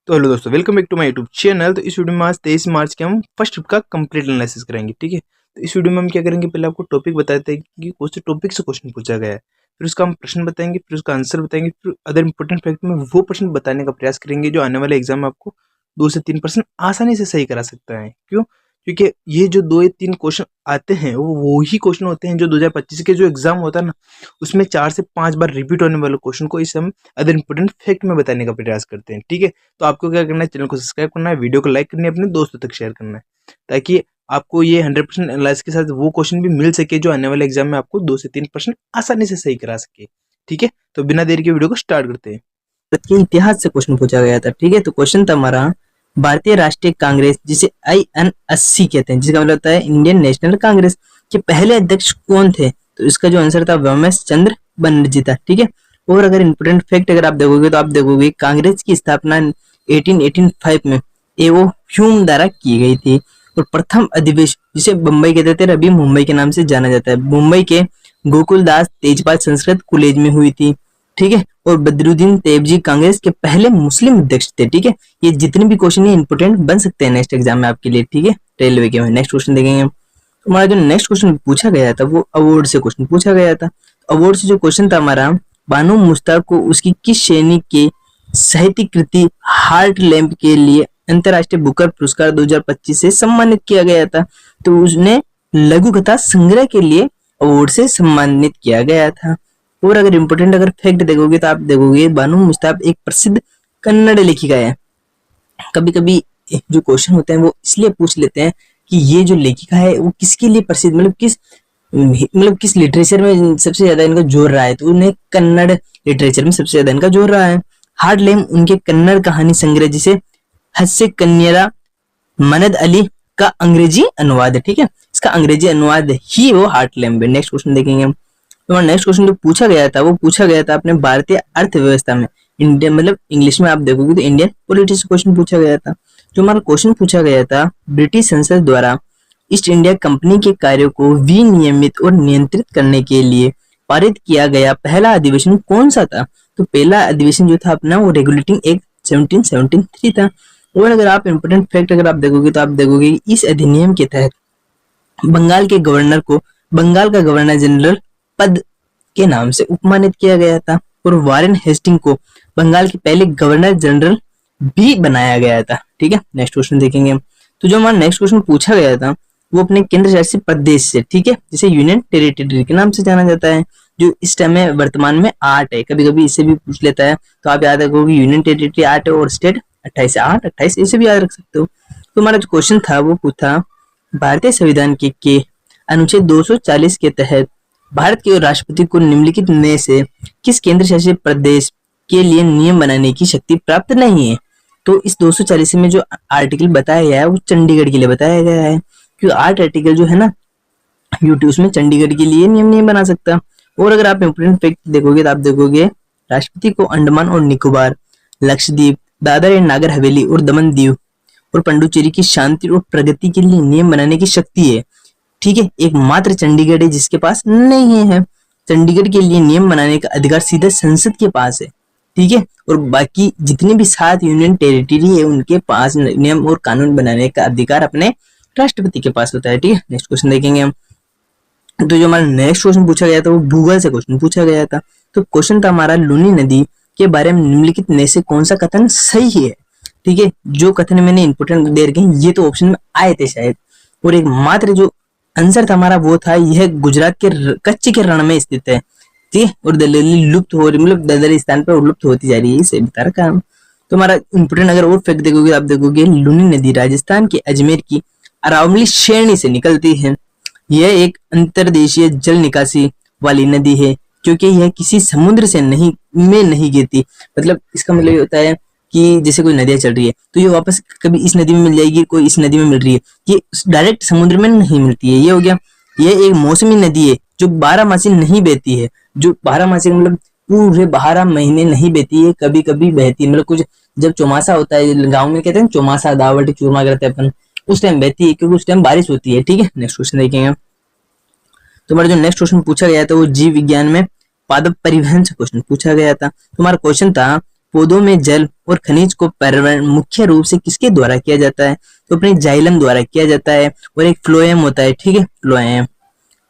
तो हेलो दोस्तों, welcome back to my YouTube channel. तो इस वीडियो में आज 23 मार्च के हम फर्स्ट ट्रिप का कंप्लीट एनालिसिस करेंगे। ठीक है, तो इस वीडियो में हम क्या करेंगे, पहले आपको टॉपिक बताते हैं कि कौन से टॉपिक से क्वेश्चन पूछा गया है, फिर उसका हम प्रश्न बताएंगे, फिर उसका आंसर बताएंगे, फिर अदर इंपॉर्टेंट फैक्ट में वो प्रश्न बताने का प्रयास करेंगे जो आने वाले एग्जाम में आपको 2 से 3% आसानी से सही करा सकता है। क्यों? क्योंकि ये जो 2 या 3 क्वेश्चन आते हैं वो ही क्वेश्चन होते हैं जो 2025 के जो एग्जाम होता है ना, उसमें 4 से 5 बार रिपीट होने वाले क्वेश्चन को इस हम अदर इंपॉर्टेंट फैक्ट में बताने का प्रयास करते हैं। ठीक है, तो आपको क्या करना है, चैनल को सब्सक्राइब करना है, वीडियो को लाइक करनी है, अपने दोस्तों तक शेयर करना है, ताकि आपको ये 100% एनालिसिस के साथ वो क्वेश्चन भी मिल सके जो आने वाले एग्जाम में आपको 2 से 3% आसानी से सही करा सके। ठीक है, तो बिना देरी के वीडियो को स्टार्ट करते हैं। के इतिहास से क्वेश्चन पूछा गया था। ठीक है, तो क्वेश्चन था हमारा, भारतीय राष्ट्रीय कांग्रेस जिसे INSC कहते हैं, जिसका मतलब होता है इंडियन नेशनल कांग्रेस, के पहले अध्यक्ष कौन थे? तो इसका जो आंसर था व्योमेश चंद्र बनर्जी था। ठीक है, और अगर इंपोर्टेंट फैक्ट अगर आप देखोगे तो आप देखोगे कांग्रेस की स्थापना 1885 में एवो ह्यूम द्वारा की गई थी, और प्रथम अधिवेशन जिसे बम्बई कहते थे, अभी मुंबई के नाम से जाना जाता है, मुंबई के गोकुलदास तेजपाल संस्कृत कॉलेज में हुई थी। ठीक है, और बदरुद्दीन तैयबजी कांग्रेस के पहले मुस्लिम अध्यक्ष थे। ठीक है, ये जितने भी क्वेश्चन है इंपोर्टेंट बन सकते हैं नेक्स्ट एग्जाम में आपके लिए। ठीक है, रेलवे के में नेक्स्ट क्वेश्चन देखेंगे। हमारा जो नेक्स्ट क्वेश्चन पूछा गया था वो अवार्ड से क्वेश्चन पूछा गया था। अवार्ड से जो क्वेश्चन था हमारा, बानो मुश्ताक को उसकी किस श्रेणी के साहित्यिक कृति हार्ट लैम्प के लिए अंतरराष्ट्रीय बुकर पुरस्कार 2025 से सम्मानित किया गया था? तो उसने लघु कथा संग्रह के लिए अवार्ड से सम्मानित किया गया था। और अगर इंपोर्टेंट अगर फैक्ट देखोगे तो आप देखोगे बानो मुश्ताक एक प्रसिद्ध कन्नड़ लेखिका है। कभी कभी जो क्वेश्चन होते हैं वो इसलिए पूछ लेते हैं कि ये जो लेखिका है वो किसके लिए प्रसिद्ध, मतलब किस लिटरेचर में सबसे ज्यादा इनका जोर रहा है, तो उन्हें कन्नड़ लिटरेचर में सबसे ज्यादा इनका जोर रहा है। हार्ट लैम्प उनके कन्नड़ कहानी संग्रह जिसे हस्य कन्यरा मनद अली का अंग्रेजी अनुवाद है। ठीक है, इसका अंग्रेजी अनुवाद ही वो हार्ट लैम्प है। नेक्स्ट क्वेश्चन देखेंगे हम। तो नेक्स्ट क्वेश्चन जो पूछा गया था वो पूछा गया था अपने भारतीय अर्थव्यवस्था में, इंडियन मतलब इंग्लिश में आप देखोगे तो इंडियन पॉलिटिक्स क्वेश्चन पूछा गया था। जो हमारा क्वेश्चन पूछा गया था, ब्रिटिश संसद द्वारा ईस्ट इंडिया कंपनी के कार्यों को विनियमित और नियंत्रित करने के लिए पारित किया गया पहला अधिवेशन कौन सा था? तो पहला अधिवेशन जो था अपना वो रेगुलेटिंग एक्ट 1773 था। और अगर आप इंपोर्टेंट फैक्ट अगर आप देखोगे तो आप देखोगे इस अधिनियम के तहत बंगाल के गवर्नर को बंगाल का गवर्नर जनरल पद के नाम से उपमानित किया गया था, और वारेन हेस्टिंग को बंगाल के पहले गवर्नर जनरल भी बनाया गया था। ठीक है, नेक्स्ट क्वेश्चन देखेंगे हम। तो जो हमारा नेक्स्ट क्वेश्चन पूछा गया था वो अपने केंद्र शासित प्रदेश से, ठीक है, जिसे यूनियन टेरिटरी के नाम से जाना जाता है, जो इस टाइम में वर्तमान में 8 है। कभी कभी इसे भी पूछ लेता है, तो आप याद रखोगे यूनियन टेरिटरी 8 है और स्टेट 28 है, 8 28 इसे भी याद रख सकते हो। तो हमारा जो क्वेश्चन था वो पूछा, भारतीय संविधान के अनुच्छेद 240 के तहत भारत के राष्ट्रपति को निम्नलिखित में से किस केंद्र शासित प्रदेश के लिए नियम बनाने की शक्ति प्राप्त नहीं है? तो इस 240 में जो आर्टिकल बताया गया है वो चंडीगढ़ के लिए बताया गया है, क्योंकि 8 आर्टिकल जो है ना यूटी उसमें चंडीगढ़ के लिए नियम नहीं बना सकता। और अगर आप इंपोर्टेंट फैक्ट देखोगे तो आप देखोगे राष्ट्रपति को अंडमान और निकोबार, लक्षद्वीप, दादर एंड नागर हवेली और दमन दीव और पंडुचेरी की शांति और प्रगति के लिए नियम बनाने की शक्ति है। ठीक है, एकमात्र चंडीगढ़ है जिसके पास नहीं है। चंडीगढ़ के लिए नियम बनाने का अधिकार सीधे संसद के पास है। ठीक है, और बाकी जितने भी 7 यूनियन टेरिटरी है उनके पास नियम और कानून बनाने का अधिकार अपने राष्ट्रपति के पास होता है। ठीक है, नेक्स्ट क्वेश्चन देखेंगे हम। तो जो हमारा नेक्स्ट क्वेश्चन पूछा गया था वो भूगोल से क्वेश्चन पूछा गया था। तो क्वेश्चन था हमारा, लूनी नदी के बारे में निम्नलिखित में से कौन सा कथन सही है? ठीक है, जो कथन मैंने इंपोर्टेंट दे रखे ये तो ऑप्शन में आए थे शायद, और एक मात्र जो आंसर था हमारा वो था, यह गुजरात के कच्छ के रण में स्थित है। ठीक है, और दलदली लुप्त हो रही, मतलब दलदली स्थान पर लुप्त होती जा रही है, इसे बता रखा है। तो हमारा इंपोर्टेंट अगर और फैक्ट देखोगे आप देखोगे लूनी नदी राजस्थान के अजमेर की अरावली श्रेणी से निकलती है। यह एक अंतर्देशीय जल निकासी वाली नदी है, क्योंकि यह किसी समुद्र से नहीं गिरती। मतलब इसका मतलब ये होता है कि जैसे कोई नदियां चल रही है तो ये वापस कभी इस नदी में मिल जाएगी, कोई इस नदी में मिल रही है, ये डायरेक्ट समुद्र में नहीं मिलती है। ये हो गया, ये एक मौसमी नदी है जो 12 मासी नहीं बहती है, जो 12 मासी मतलब पूरे 12 महीने नहीं बहती है, कभी कभी बहती है। मतलब कुछ जब चौमासा होता है, गाँव में कहते हैं चौमासा, दावटी चूरमा करते हैं अपन, उस टाइम बहती है क्योंकि उस टाइम बारिश होती है। ठीक है, नेक्स्ट क्वेश्चन देखेंगे। तो हमारा जो नेक्स्ट क्वेश्चन पूछा गया था वो जीव विज्ञान में पादप परिवहन से क्वेश्चन पूछा गया था। तो हमारा क्वेश्चन था, पौधों में जल और खनिज को परिवहन मुख्य रूप से किसके द्वारा किया जाता है? तो अपने जाइलम द्वारा किया जाता है। और एक फ्लोएम होता है, ठीक है, फ्लोएम,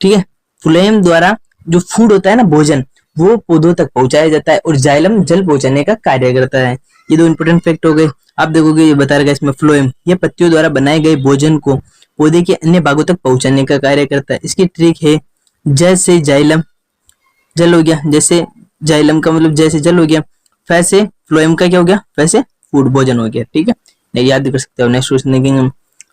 ठीक है, फ्लोएम द्वारा जो फूड होता है ना, भोजन, वो पौधों तक पहुंचाया जाता है और जाइलम जल पहुंचाने का कार्य करता है। ये दो इंपोर्टेंट फैक्ट हो गए। आप देखोगे ये बता रहेगा इसमें फ्लोएम, ये पत्तियों द्वारा बनाए गए भोजन को पौधे के अन्य भागों तक पहुंचाने का कार्य करता है। इसकी ट्रिक है जैसे जाइलम जल हो गया, जैसे जाइलम का मतलब जैसे जल हो गया, वैसे फ्लोएम का क्या हो गया, वैसे फूड भोजन हो गया, ठीक है, नहीं याद भी कर सकते हो। नेक्स्ट क्वेश्चन देखेंगे हम।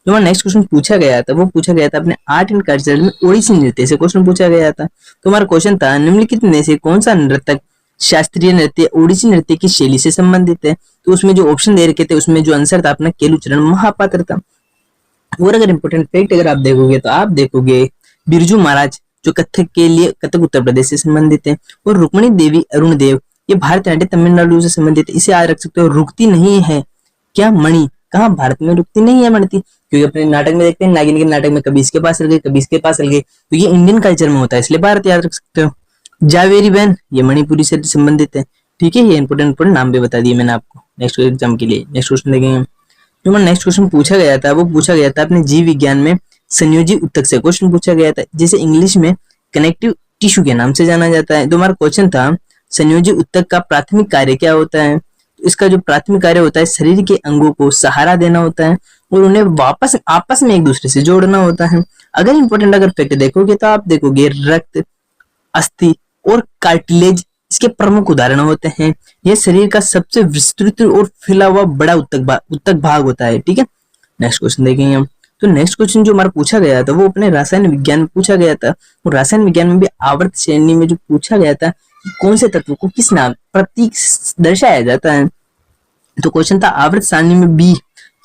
जो नेक्स्ट क्वेश्चन पूछा गया था वो पूछा गया था अपने आर्ट एंड कल्चर में ओडिसी नृत्य से क्वेश्चन पूछा गया था। तो हमारा क्वेश्चन था निम्नलिखित में से कौन सा नृत्य शास्त्रीय नृत्य ओडिसी नृत्य की शैली से संबंधित है? तो उसमें जो ऑप्शन दे रखे थे उसमें जो आंसर था अपना केलुचरण महापात्र था। और अगर इंपोर्टेंट फैक्ट अगर आप देखोगे तो आप देखोगे बिरजू महाराज जो कथक के लिए कथक उत्तर प्रदेश से संबंधित है, और रुक्मणी देवी अरुण देव ये भारतनाट्यम तमिलनाडु से संबंधित है। इसे याद रख सकते हो, रुकती नहीं है क्या मणि, कहाँ भारत में रुकती नहीं है मणि, क्योंकि अपने नाटक में देखते हैं नागिन के नाटक में कभी इसके पास चल गए कभी इसके पास चल गए, तो ये इंडियन कल्चर में होता है इसलिए भारत याद रख सकते हो। जावेरी बहन ये मणिपुरी से संबंधित है, ठीक है, ये इंपोर्टेंट नाम भी बता दिए मैंने आपको नेक्स्ट एग्जाम के लिए। नेक्स्ट क्वेश्चन देखेंगे। जो नेक्स्ट क्वेश्चन पूछा गया था वो पूछा गया था अपने जीव विज्ञान में संयोजी उत्तक से क्वेश्चन पूछा गया था, जिसे इंग्लिश में कनेक्टिव टिश्यू के नाम से जाना जाता है। तो हमारा क्वेश्चन था संयोजी उत्तक का प्राथमिक कार्य क्या होता है? तो इसका जो प्राथमिक कार्य होता है शरीर के अंगों को सहारा देना होता है और उन्हें वापस आपस में एक दूसरे से जोड़ना होता है। अगर इंपोर्टेंट अगर फैक्ट देखोगे तो आप देखोगे रक्त, अस्थि और कार्टिलेज इसके प्रमुख उदाहरण होते हैं। यह शरीर का सबसे विस्तृत और फैला हुआ बड़ा उत्तक भाग होता है, ठीक है। नेक्स्ट क्वेश्चन देखेंगे हम। तो नेक्स्ट क्वेश्चन जो हमारा पूछा गया था वो अपने रसायन विज्ञान में पूछा गया था, और रसायन विज्ञान में भी आवर्त श्रेणी में जो पूछा गया था कि कौन से तत्व को किस नाम प्रतीक दर्शाया जाता है। तो क्वेश्चन था आवर्त सारणी में बी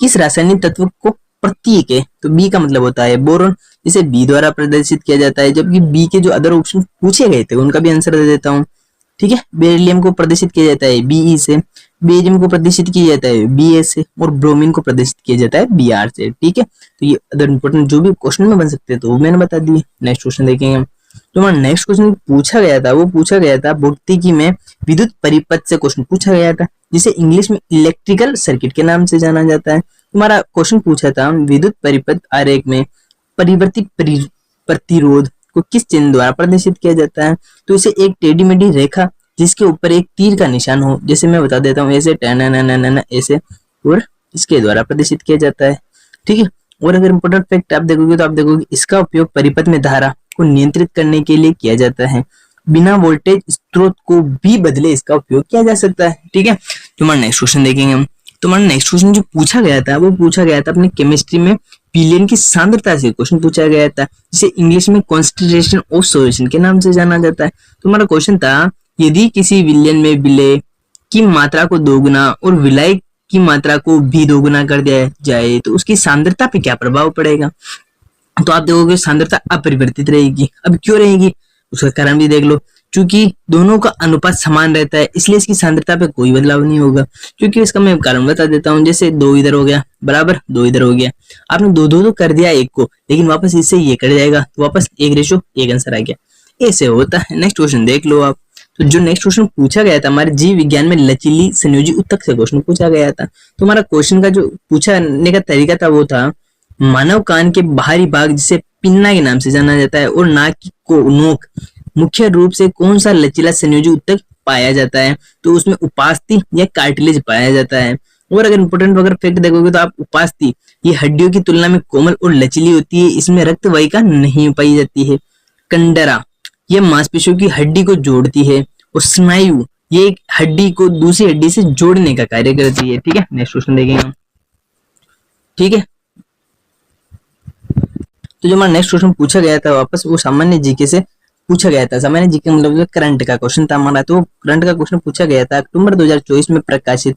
किस रासायनिक तत्व को प्रतीक है? तो बी का मतलब होता है बोरोन, जिसे बी द्वारा प्रदर्शित किया जाता है। जबकि बी के जो अदर ऑप्शन पूछे गए थे उनका भी आंसर दे देता हूँ, ठीक है। बेरिलियम को प्रदर्शित किया जाता है बीई से, बेरियम को प्रदर्शित किया जाता है बीए से, और ब्रोमीन को प्रदर्शित किया जाता है बीआर से, ठीक है। तो ये अदर इंपोर्टेंट जो भी क्वेश्चन में बन सकते हैं तो वो मैंने बता दिए। नेक्स्ट क्वेश्चन देखेंगे। तो हमारा नेक्स्ट क्वेश्चन पूछा गया था वो पूछा गया था भौतिकी में विद्युत परिपथ से क्वेश्चन पूछा गया था, जिसे इंग्लिश में इलेक्ट्रिकल सर्किट के नाम से जाना जाता है। हमारा क्वेश्चन पूछा था विद्युत परिपथ आरेख में परिवर्तित प्रतिरोध को किस चिन्ह द्वारा प्रदर्शित किया जाता है? तो इसे एक टेढ़ी मेढ़ी रेखा जिसके ऊपर एक तीर का निशान हो, जैसे मैं बता देता हूँ ऐसे ऐसे, और इसके द्वारा प्रदर्शित किया जाता है, ठीक है। और अगर इंपोर्टेंट फैक्ट आप देखोगे तो आप देखोगे इसका उपयोग परिपथ में धारा को नियंत्रित करने के लिए किया जाता है। बिना वोल्टेज स्रोत को भी बदले इसका उपयोग किया जा सकता है, ठीक है। तुम्हारा नेक्स्ट क्वेश्चन देखेंगे हम। तुम्हारा नेक्स्ट क्वेश्चन जो पूछा गया था वो पूछा गया था अपने केमिस्ट्री में विलेन की सांद्रता से क्वेश्चन पूछा गया था, जिसे इंग्लिश में कॉन्सेंट्रेशन ऑफ सॉल्यूशन के नाम से जाना जाता है। तुम्हारा क्वेश्चन था यदि किसी विलेन में विलय की मात्रा को दोगुना और विलय की मात्रा को भी दोगुना कर दिया जाए तो उसकी सांद्रता पे क्या प्रभाव पड़ेगा? तो आप देखोगे सांद्रता अपरिवर्तित रहेगी। अब क्यों रहेगी उसका कारण भी देख लो, क्योंकि दोनों का अनुपात समान रहता है इसलिए इसकी सांद्रता पे कोई बदलाव नहीं होगा। क्योंकि इसका मैं कारण बता देता हूँ, जैसे 2 इधर हो गया बराबर 2 इधर हो गया, आपने 2 तो कर दिया एक को, लेकिन वापस इससे ये कट जाएगा तो वापस 1:1 आंसर आ गया, ऐसे होता है। नेक्स्ट क्वेश्चन देख लो आप। तो जो नेक्स्ट क्वेश्चन पूछा गया था हमारे जीव विज्ञान में लचीली संयोजी उत्तक से क्वेश्चन पूछा गया था। तो हमारा क्वेश्चन का जो पूछने का तरीका था वो था मानव कान के बाहरी भाग जिसे पिन्ना के नाम से जाना जाता है और नाक की नोक मुख्य रूप से कौन सा लचीला संयोजी उत्तक पाया जाता है? तो उसमें उपास्थि या कार्टिलेज पाया जाता है। और अगर इंपोर्टेंट अगर फैक्ट देखोगे तो आप उपास्थि ये हड्डियों की तुलना में कोमल और लचीली होती है, इसमें रक्त वाहिका नहीं पाई जाती है। कंडरा ये मांसपेशियों की हड्डी को जोड़ती है, और स्नायु ये एक हड्डी को दूसरी हड्डी से जोड़ने का कार्य करती है, ठीक है। नेक्स्ट क्वेश्चन देखेंगे हम, ठीक है। तो जो हमारा नेक्स्ट क्वेश्चन पूछा गया था वापस वो सामान्य जीके से पूछा गया था। सामान्य जीके मतलब करंट का क्वेश्चन था हमारा। तो करंट का क्वेश्चन पूछा गया था अक्टूबर 2024 में प्रकाशित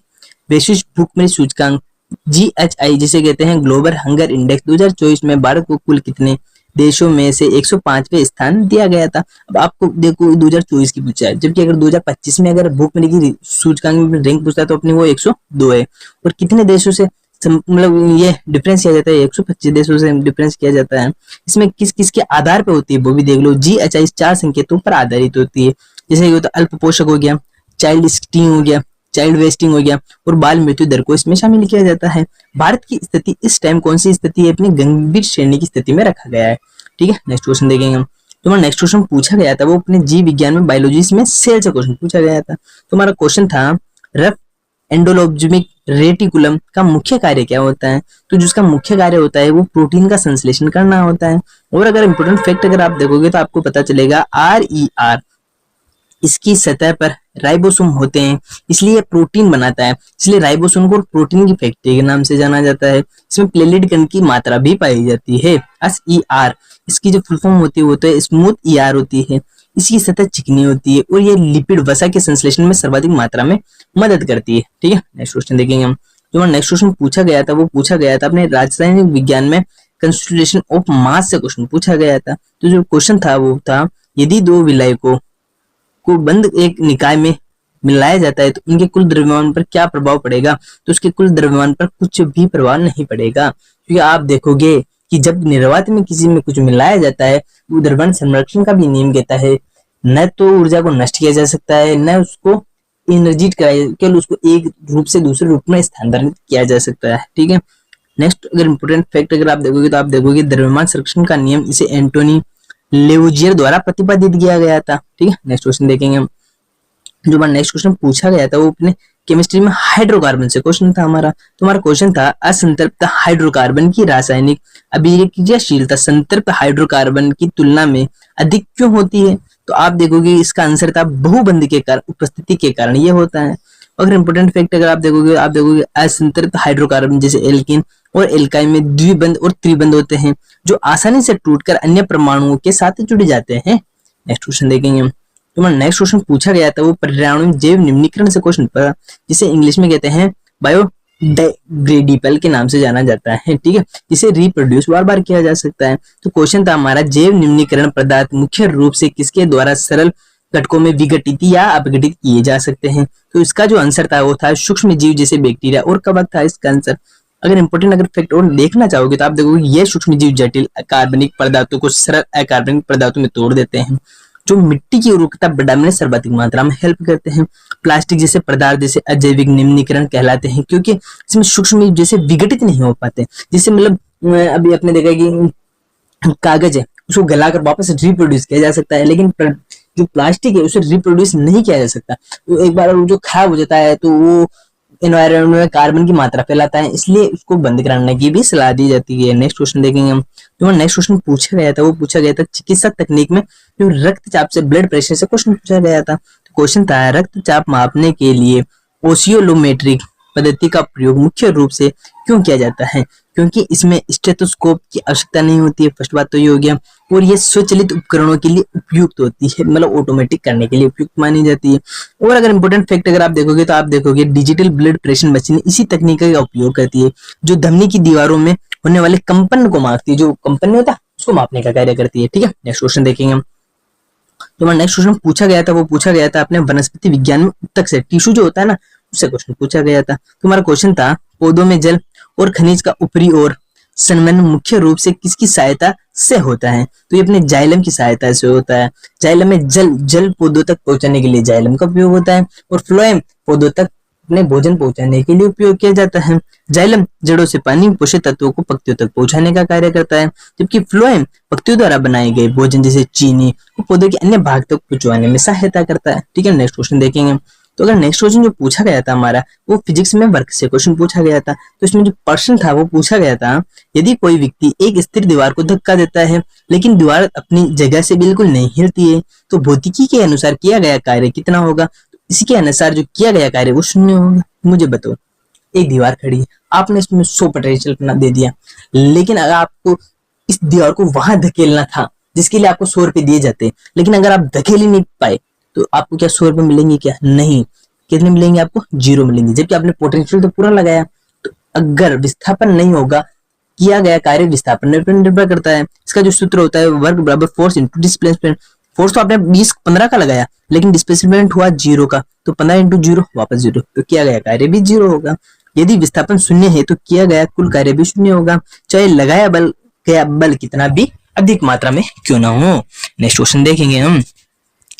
वैश्विक भूखमरी सूचकांक GHI जिसे कहते हैं ग्लोबल हंगर इंडेक्स 2024 में भारत को कुल कितने देशों में से 105वें स्थान दिया गया था? अब आपको देखो 2024 की पूछा है, जबकि अगर 2025 में अगर भूखमरी की सूचकांक में रैंक पूछता है तो अपनी वो 102 है, और कितने देशों से मतलब ये डिफरेंस किया जाता है 125 देशों से डिफरेंस किया जाता है। इसमें किस किस के आधार पे होती है वो भी देख लो। GHI 4 संकेतों पर आधारित होती है, जैसे ये होता अल्प पोषक हो गया, चाइल्ड स्किन हो गया, चाइल्ड वेस्टिंग हो गया और बाल मृत्यु दर को इसमें शामिल किया जाता है। भारत की स्थिति इस टाइम कौन सी स्थिति है, अपनी गंभीर श्रेणी की स्थिति में रखा गया है। ठीक है, नेक्स्ट क्वेश्चन देखेंगे हम। तुम्हारा नेक्स्ट क्वेश्चन पूछा गया था वो अपने जीव विज्ञान में बायोलॉजी में सेल से क्वेश्चन पूछा गया था। तुम्हारा क्वेश्चन था रफ एंडोलोब्जमिक रेटिकुलम का मुख्य कार्य क्या होता है। तो जिसका मुख्य कार्य होता है वो प्रोटीन का संश्लेषण करना होता है। और अगर इंपोर्टेंट फैक्ट अगर आप देखोगे तो आपको पता चलेगा RER इसकी सतह पर राइबोसोम होते हैं, इसलिए प्रोटीन बनाता है, इसलिए राइबोसोम को प्रोटीन की फैक्ट्री के नाम से जाना जाता है। इसमें प्लेलिड कण की मात्रा भी पाई जाती है। SER इसकी जो फुल फॉर्म होती है वो तो स्मूथ ER होती है, इसकी सतह चिकनी होती है और ये लिपिड वसा के संश्लेषण में सर्वाधिक मात्रा में मदद करती है। ठीक है, नेक्स्ट क्वेश्चन देखेंगे हम। जो नेक्स्ट क्वेश्चन पूछा गया था वो पूछा गया था अपने रासायनिक विज्ञान में कंस्टिट्यूशन ऑफ मास से क्वेश्चन पूछा गया था। तो जो क्वेश्चन था वो था यदि दो विलायकों को बंद एक निकाय में मिलाया जाता है तो उनके कुल द्रव्यमान पर क्या प्रभाव पड़ेगा। तो उसके कुल द्रव्यमान पर कुछ भी प्रभाव नहीं पड़ेगा, क्योंकि आप देखोगे कि जब निर्वात में किसी में कुछ मिलाया जाता है वो द्रव्यमान संरक्षण का भी नियम कहता है, न तो ऊर्जा को नष्ट किया जा सकता है न उसको एनर्जीट कराया, केवल उसको एक रूप से दूसरे रूप में स्थानांतरित किया जा सकता है। ठीक है, नेक्स्ट अगर इंपोर्टेंट फैक्ट अगर आप देखोगे तो आप देखोगे द्रव्यमान संरक्षण का नियम इसे एंटोनी लेवोजियर द्वारा प्रतिपादित किया गया था। ठीक है, नेक्स्ट क्वेश्चन देखेंगे हम। जो नेक्स्ट क्वेश्चन पूछा गया था वो अपने केमिस्ट्री में हाइड्रोकार्बन से क्वेश्चन था हमारा। तुम्हारा क्वेश्चन था असंतृप्त हाइड्रोकार्बन की रासायनिक अभिक्रियाशीलता संतृप्त हाइड्रोकार्बन की तुलना में अधिक क्यों होती है। तो आप देखोगे इसका आंसर था बहुबंध के कारण, उपस्थिति के कारण ये होता है। अगर इंपोर्टेंट फैक्ट अगर आप देखोगे असंतृप्त हाइड्रोकार्बन जैसे एल्किन और एल्काइन में द्विबंध और त्रिबंध होते हैं जो आसानी से टूटकर अन्य परमाणुओं के साथ जुड़ जाते हैं। नेक्स्ट क्वेश्चन देखेंगे। तुम्हारा नेक्स्ट क्वेश्चन पूछा गया था वो पर्यावरण जैव निम्नीकरण से क्वेश्चन पर, जिसे इंग्लिश में कहते हैं बायोडिग्रेडेबल के नाम से जाना जाता है। ठीक है, जिसे रिप्रोड्यूस बार बार किया जा सकता है। तो क्वेश्चन था हमारा जैव निम्नीकरण पदार्थ मुख्य रूप से किसके द्वारा सरल घटकों में विघटित या अपघटित किए जा सकते हैं। तो इसका जो आंसर था वो था सूक्ष्म जीव जैसे बैक्टीरिया और कवक था इसका आंसर। अगर इंपोर्टेंट अगर फैक्ट और देखना चाहोगे तो आप देखोगे ये सूक्ष्म जीव जटिल अकार्बनिक पदार्थों को सरल अकार्बनिक पदार्थों में तोड़ देते हैं जो मिट्टी की उर्वरकता बढ़ाने में सर्वाधिक मात्रा में हेल्प करते हैं। प्लास्टिक जैसे पदार्थ जैसे अजैविक निम्नीकरण कहलाते हैं क्योंकि इसमें सूक्ष्म जीव जैसे विघटित नहीं हो पाते। जैसे मतलब अभी आपने देखा कि कागज है उसको गलाकर वापस रिप्रोड्यूस किया जा सकता है, लेकिन जो प्लास्टिक है उसे रिप्रोड्यूस नहीं किया जा सकता। तो एक बार जो खराब हो जाता है तो वो एनवायरनमेंट में कार्बन की मात्रा फैलाता है, इसलिए उसको बंद कराने की भी सलाह दी जाती है। नेक्स्ट क्वेश्चन देखेंगे हम। जो नेक्स्ट क्वेश्चन पूछा गया था वो पूछा गया था चिकित्सा तकनीक में जो रक्तचाप से ब्लड प्रेशर से क्वेश्चन पूछा गया था। तो क्वेश्चन था रक्तचाप मापने के लिए ओसियोलोमेट्रिक पद्धति का प्रयोग मुख्य रूप से क्यों किया जाता है। क्योंकि इसमें स्टेथोस्कोप की आवश्यकता नहीं होती है, फर्स्ट बात तो ये हो गया, और ये स्वचालित उपकरणों के लिए उपयुक्त होती है, मतलब ऑटोमेटिक करने के लिए उपयुक्त मानी जाती है। और अगर इंपोर्टेंट फैक्ट अगर आप देखोगे तो आप देखोगे डिजिटल ब्लड प्रेशर मशीन इसी तकनीक का उपयोग करती है जो धमनी की दीवारों में होने वाले कंपन को मापती है, जो कंपन होता है उसको मापने का कार्य करती है। ठीक है, नेक्स्ट क्वेश्चन देखेंगे हम। तो नेक्स्ट क्वेश्चन पूछा गया था वो पूछा गया था अपने वनस्पति विज्ञान में उत्तक से टिश्यू जो होता है ना उससे क्वेश्चन पूछा गया था। तुम्हारा क्वेश्चन था पौधों में जल और खनिज का ऊपरी और संवहन मुख्य रूप से किसकी सहायता से होता है। तो ये अपने जाइलम की सहायता से होता है। जाइलम में जल पौधों तक पहुंचाने के लिए जाइलम का उपयोग होता है और फ्लोएम पौधों तक अपने भोजन पहुंचाने के लिए उपयोग किया जाता है। जाइलम जड़ों से पानी पोषक तत्वों को पत्तियों तक पहुंचाने का कार्य करता है, जबकि फ्लोएम पत्तियों द्वारा बनाए गए भोजन जैसे चीनी को पौधों के अन्य भाग तक पहुंचाने में सहायता करता है। ठीक है, नेक्स्ट क्वेश्चन देखेंगे। तो अगर नेक्स्ट क्वेश्चन जो पूछा गया था हमारा वो फिजिक्स में वर्क से क्वेश्चन पूछा गया था। तो इसमें जो प्रश्न था वो पूछा गया था यदि कोई व्यक्ति एक स्थिर दीवार को धक्का देता है लेकिन दीवार अपनी जगह से बिल्कुल नहीं हिलती है तो भौतिकी के अनुसार किया गया कार्य कितना होगा। तो इसके अनुसार जो किया गया कार्य वो 0 होगा। मुझे बताओ, एक दीवार खड़ी है, आपने इसमें 100 पोटेंशियल अपना दे दिया, लेकिन अगर आपको इस दीवार को वहां धकेलना था जिसके लिए आपको 100 रुपए दिए जाते, लेकिन अगर आप धकेल ही नहीं पाए तो आपको क्या 100 रुपए मिलेंगे? क्या नहीं, कितने मिलेंगे? आपको 0 मिलेंगे, जबकि आपने पोटेंशियल तो पूरा लगाया। तो अगर विस्थापन नहीं होगा, किया गया कार्य विस्थापन पर निर्भर करता है। इसका जो सूत्र होता है वर्क बराबर फोर्स इंटू डिस्प्लेसमेंट। फोर्स तो आपने 20-15 का लगाया लेकिन डिस्प्लेसमेंट हुआ 0 का, तो 15 इंटू 0 वापस 0, तो किया गया कार्य भी 0 होगा। यदि विस्थापन 0 है तो किया गया कुल कार्य भी 0 होगा, चाहे लगाया गया बल कितना भी अधिक मात्रा में क्यों ना हो। नेक्स्ट क्वेश्चन देखेंगे हम।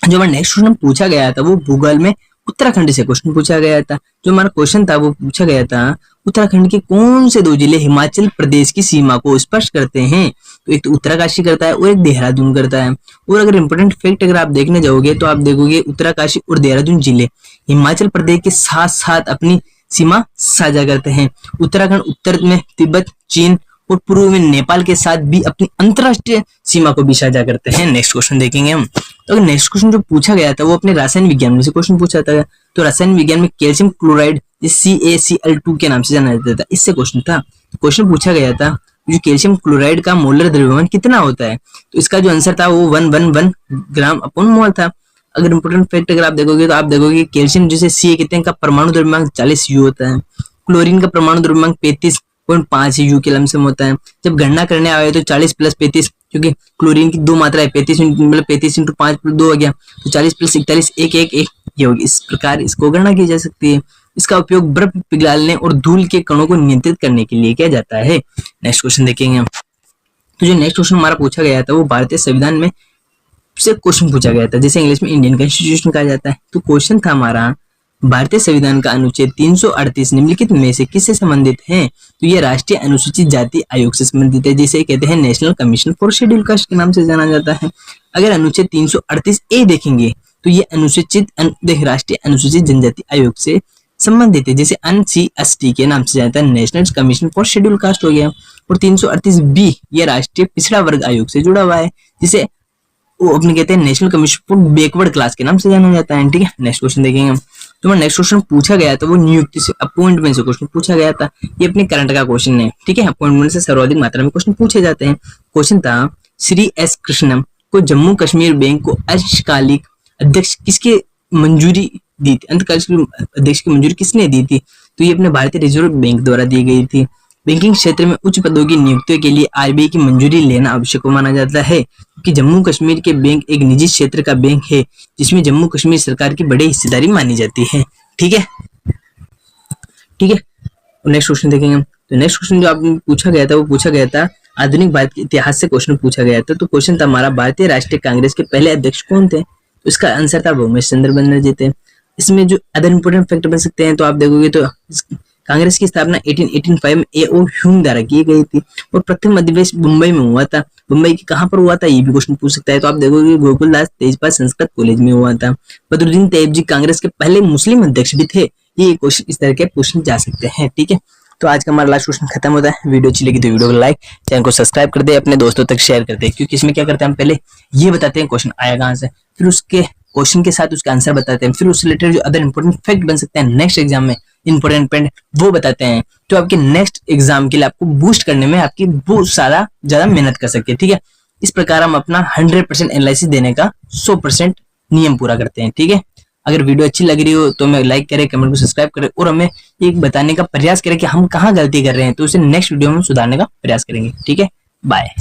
जो नेक्स्ट क्वेश्चन पूछा गया था वो भूगोल में उत्तराखंड से क्वेश्चन पूछा गया था। जो हमारा क्वेश्चन था वो पूछा गया था उत्तराखंड के कौन से 2 जिले हिमाचल प्रदेश की सीमा को स्पर्श करते हैं। तो एक तो उत्तरकाशी करता है और एक देहरादून करता है। और अगर इंपॉर्टेंट फैक्ट अगर आप देखने जाओगे तो आप देखोगे उत्तरकाशी और देहरादून जिले हिमाचल प्रदेश के साथ साथ अपनी सीमा साझा करते हैं। उत्तराखंड उत्तर में तिब्बत, चीन और पूर्व में नेपाल के साथ भी अपनी अंतरराष्ट्रीय सीमा को भी साझा करते हैं। नेक्स्ट क्वेश्चन देखेंगे हम। तो अगर नेक्स्ट क्वेश्चन जो पूछा गया था वो अपने रसायन विज्ञान में से क्वेश्चन पूछा था। तो रसायन विज्ञान में कैल्शियम क्लोराइड CaCl2 के नाम से जाना जाता था, इससे क्वेश्चन था। क्वेश्चन पूछा गया था जो कैल्शियम क्लोराइड का मोलर द्रव्यमान कितना होता है। तो इसका जो आंसर था वो 111 ग्राम अपॉन मोल था। अगर इंपोर्टेंट फैक्ट अगर आप देखोगे तो आप देखोगे कैल्शियम जिसे Ca कहते हैं का परमाणु द्रव्यमान 40 U होता है। क्लोरीन का परमाणु द्रव्यमान 35.5 U के लमसम होता है। जब गणना करने आए तो 40 + 35, क्योंकि क्लोरीन की 2 मात्रा है, 35 मतलब 35 × 5 + 2 हो गया, तो 40 + 41 1 ये होगी। इस प्रकार इसको गणना की जा सकती है। इसका उपयोग बर्फ पिघलाने और धूल के कणों को नियंत्रित करने के लिए किया जाता है। नेक्स्ट क्वेश्चन देखेंगे हम। तो जो नेक्स्ट क्वेश्चन हमारा पूछा गया था वो भारतीय संविधान में से क्वेश्चन पूछा गया था, जिसे इंग्लिश में इंडियन कॉन्स्टिट्यूशन कहा जाता है। तो क्वेश्चन था हमारा भारतीय संविधान का अनुच्छेद 338 निम्नलिखित में से किससे संबंधित है। तो ये राष्ट्रीय अनुसूचित जाति आयोग से संबंधित है, जिसे कहते हैं national commission for schedule caste के नाम से जाना जाता है। अगर अनुच्छेद 338A देखेंगे तो ये राष्ट्रीय अनुसूचित जनजाति आयोग से संबंधित है, जिसे NCST के नाम से जाता है, national commission for schedule caste हो गया। और 338B ये राष्ट्रीय पिछड़ा वर्ग आयोग से जुड़ा हुआ है, जिसे वो अपने कहते हैं national commission for backward class के नाम से जाना जाता है। ठीक है, नेक्स्ट क्वेश्चन देखेंगे हम। तो नेक्स्ट क्वेश्चन पूछा गया था वो नियुक्ति से अपॉइंटमेंट से क्वेश्चन पूछा गया था। ये अपने करंट का क्वेश्चन है। ठीक है, अपॉइंटमेंट से सर्वाधिक मात्रा में क्वेश्चन पूछे जाते हैं। क्वेश्चन था श्री S कृष्णम को जम्मू कश्मीर बैंक को अंशकालिक अध्यक्ष किसके मंजूरी दी थी, अंतकालिक अध्यक्ष की मंजूरी किसने दी थी। तो ये अपने भारतीय रिजर्व बैंक द्वारा दी गई थी। बैंकिंग क्षेत्र में उच्च पदों की नियुक्तियों के लिए RBI की मंजूरी लेना आवश्यक माना जाता है, क्योंकि जम्मू कश्मीर के बैंक एक निजी क्षेत्र का बैंक है, जिसमें जम्मू कश्मीर सरकार की बड़ी हिस्सेदारी मानी जाती है। ठीक है, नेक्स्ट क्वेश्चन देखेंगे हम। तो नेक्स्ट क्वेश्चन जो आपने पूछा गया था वो पूछा गया था आधुनिक भारत के इतिहास से क्वेश्चन पूछा गया था। तो क्वेश्चन था हमारा भारतीय राष्ट्रीय कांग्रेस के पहले अध्यक्ष कौन थे। तो इसका आंसर था भूमेश चंद्र बनर्जी थे। इसमें जो अदर इंपोर्टेंट फैक्टर बन सकते हैं तो आप देखोगे तो कांग्रेस की स्थापना 1885 में A.O. ह्यूम द्वारा की गई थी और प्रथम अधिवेशन मुंबई में हुआ था। मुंबई के कहां पर हुआ था ये भी क्वेश्चन पूछ सकता है। तो आप देखोगे गोकुलदास तेजपाल संस्कृत कॉलेज में हुआ था। बदरुद्दीन तैयब जी कांग्रेस के पहले मुस्लिम अध्यक्ष भी थे। ये क्वेश्चन इस तरह के पूछे जा सकते हैं। ठीक है, तो आज का हमारा लास्ट क्वेश्चन खत्म होता है। वीडियो अच्छी लगी तो वीडियो को लाइक, चैनल को सब्सक्राइब कर दे, अपने दोस्तों तक शेयर कर दे, क्योंकि इसमें क्या करते हैं हम पहले ये बताते हैं क्वेश्चन आया कहां से, फिर उसके क्वेश्चन के साथ उसका आंसर बताते हैं, फिर उससे रिलेटेड जो अदर इंपॉर्टेंट फैक्ट बन सकते हैं नेक्स्ट एग्जाम में इंपॉर्टेंट पॉइंट वो बताते हैं, तो आपके नेक्स्ट एग्जाम के लिए आपको बूस्ट करने में आपकी बहुत सारा ज्यादा मेहनत कर सकते हैं। ठीक है, इस प्रकार हम अपना 100% एनालिसिस देने का 100% नियम पूरा करते हैं। ठीक है, अगर वीडियो अच्छी लग रही हो तो हमें लाइक करें, कमेंट को सब्सक्राइब करें और हमें एक बताने का प्रयास करें कि हम कहाँ गलती कर रहे हैं, तो उसे नेक्स्ट वीडियो में सुधारने का प्रयास करेंगे। ठीक है, बाय।